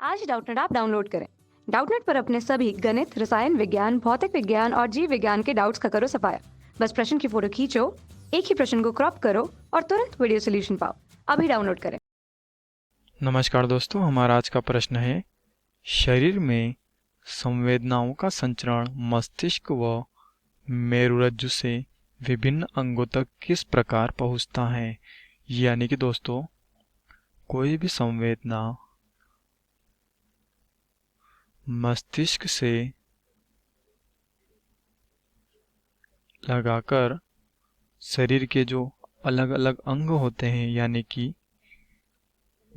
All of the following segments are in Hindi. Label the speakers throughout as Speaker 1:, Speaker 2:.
Speaker 1: आज डाउटनेट ऐप डाउनलोड करें। डाउटनेट पर अपने सभी गणित, रसायन विज्ञान, भौतिक विज्ञान और जीव विज्ञान के डाउट्स का करो सफाया। बस प्रश्न की फोटो खींचो, एक ही प्रश्न को क्रॉप करो और तुरंत वीडियो सोल्यूशन पाओ। अभी डाउनलोड करें।
Speaker 2: नमस्कार दोस्तों, हमारा आज का प्रश्न है शरीर में संवेदनाओं का संचरण मस्तिष्क व मेरुरज्जु से विभिन्न अंगों तक किस प्रकार पहुंचता है। यानी कि दोस्तों, कोई भी संवेदना मस्तिष्क से लगाकर शरीर के जो अलग अलग अंग होते हैं, यानी कि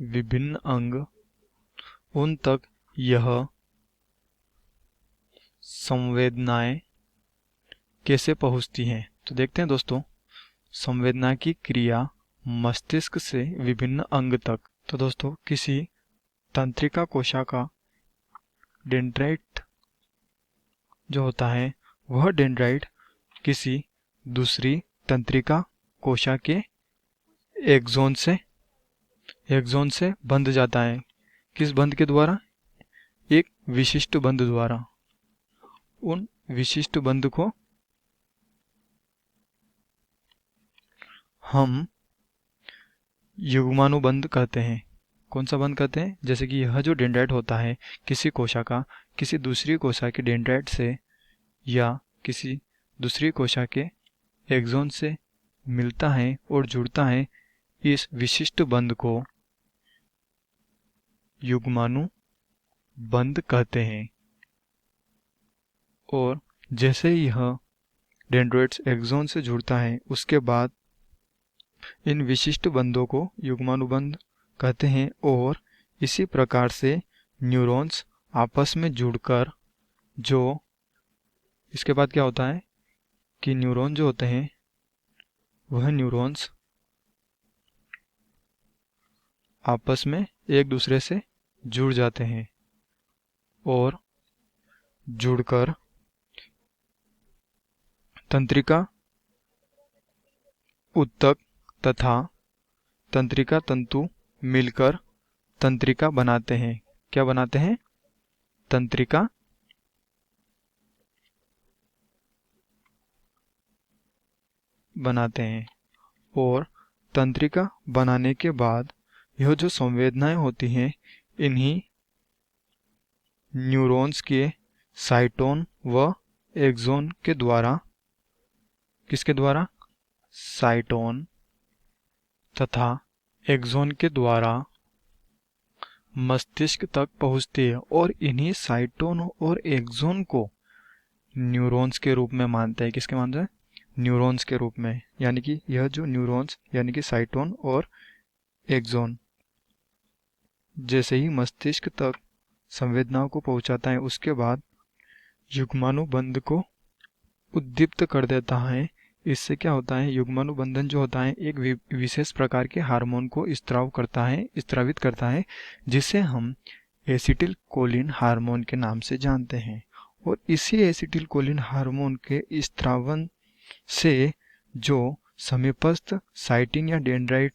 Speaker 2: विभिन्न अंग, उन तक यह संवेदनाएं कैसे पहुंचती हैं। तो देखते हैं दोस्तों, संवेदना की क्रिया मस्तिष्क से विभिन्न अंग तक। तो दोस्तों, किसी तंत्रिका कोशिका डेंड्राइट जो होता है, वह डेंड्राइट किसी दूसरी तंत्रिका कोशिका के एक्सोन से बंध जाता है। किस बंध के द्वारा? एक विशिष्ट बंध द्वारा। उन विशिष्ट बंध को हम युग्मानुबंध कहते हैं। कौन सा बंध कहते हैं? जैसे कि यह जो डेंड्राइट होता है, किसी कोशिका किसी दूसरी कोशिका के डेंड्राइट से या किसी दूसरी कोशिका के एक्सोन से मिलता है और जुड़ता है। इस विशिष्ट बंध को युग्मानुबंध कहते हैं। और जैसे ही यह डेंड्राइट्स एक्सोन से जुड़ता है, उसके बाद इन विशिष्ट बंधों को युग्मानुबंध कहते हैं। और इसी प्रकार से न्यूरॉन्स आपस में जुड़कर, जो इसके बाद क्या होता है कि न्यूरॉन जो होते हैं, वह न्यूरॉन्स आपस में एक दूसरे से जुड़ जाते हैं और जुड़कर तंत्रिका उत्तक तथा तंत्रिका तंतु मिलकर तंत्रिका बनाते हैं। क्या बनाते हैं? तंत्रिका बनाते हैं। और तंत्रिका बनाने के बाद यह जो संवेदनाएं होती हैं, इन्हीं न्यूरॉन्स के साइटोन व एक्सोन के द्वारा, किसके द्वारा? साइटोन तथा एक्सोन के द्वारा मस्तिष्क तक पहुंचती है। और इन्हीं साइटोन और एक्सोन को न्यूरॉन्स के रूप में मानते हैं। किसके मानते हैं? न्यूरॉन्स के रूप में। यानी कि यह जो न्यूरॉन्स, यानी कि साइटोन और एक्सोन, जैसे ही मस्तिष्क तक संवेदनाओं को पहुंचाता है, उसके बाद युग्मानुबंध को उद्दीप्त कर देता है। इससे क्या होता है? युग्मानुबंधन जो होता है, एक विशेष प्रकार के हार्मोन को स्त्रावित करता है, जिसे हम एसिटिल कोलिन हार्मोन के नाम से जानते हैं। और इसी एसिटिल कोलिन हार्मोन के स्त्रावन से जो समीपस्थ साइटिन या डेंड्राइट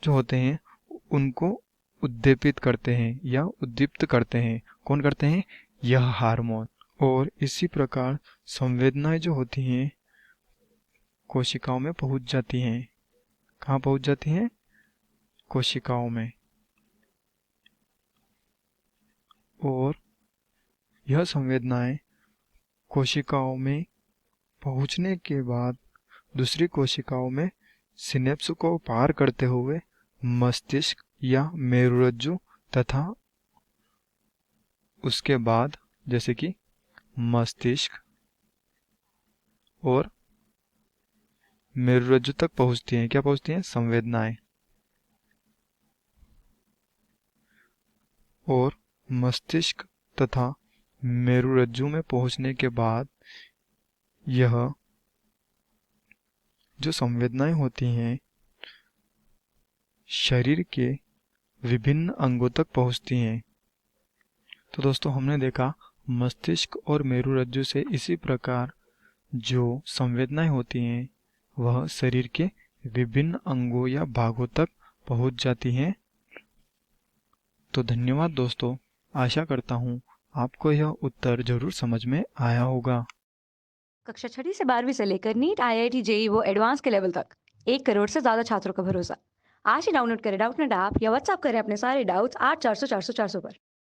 Speaker 2: जो होते हैं, उनको उद्दीपित करते हैं या उद्दीप्त करते हैं। कौन करते हैं? यह हार्मोन। और इसी प्रकार संवेदनाएं जो होती हैं, कोशिकाओं में पहुंच जाती हैं। कहाँ पहुंच जाती हैं? कोशिकाओं में। और यह संवेदनाएं कोशिकाओं में पहुंचने के बाद दूसरी कोशिकाओं में सिनेप्स को पार करते हुए मस्तिष्क या मेरुरज्जु तथा उसके बाद जैसे कि मस्तिष्क और मेरुरज्जु तक पहुंचती हैं। क्या पहुंचती हैं? संवेदनाएं। और मस्तिष्क तथा मेरुरज्जु में पहुंचने के बाद यह जो संवेदनाएं होती हैं, शरीर के विभिन्न अंगों तक पहुंचती हैं। तो दोस्तों, हमने देखा मस्तिष्क और मेरुरज्जु से इसी प्रकार जो संवेदनाएं होती हैं, वह शरीर के विभिन्न अंगों या भागों तक पहुंच जाती हैं। तो धन्यवाद दोस्तों। आशा करता हूँ आपको यह उत्तर जरूर समझ में आया होगा।
Speaker 1: कक्षा 6वीं से 12वीं से लेकर नीट, IIT, जेई वो एडवांस के लेवल तक 1 करोड़ से ज्यादा छात्रों का भरोसा। आज ही डाउनलोड करें डाउटनेट ऐप या व्हाट्सएप करें अपने सारे डाउट्स 8400 400 400 पर।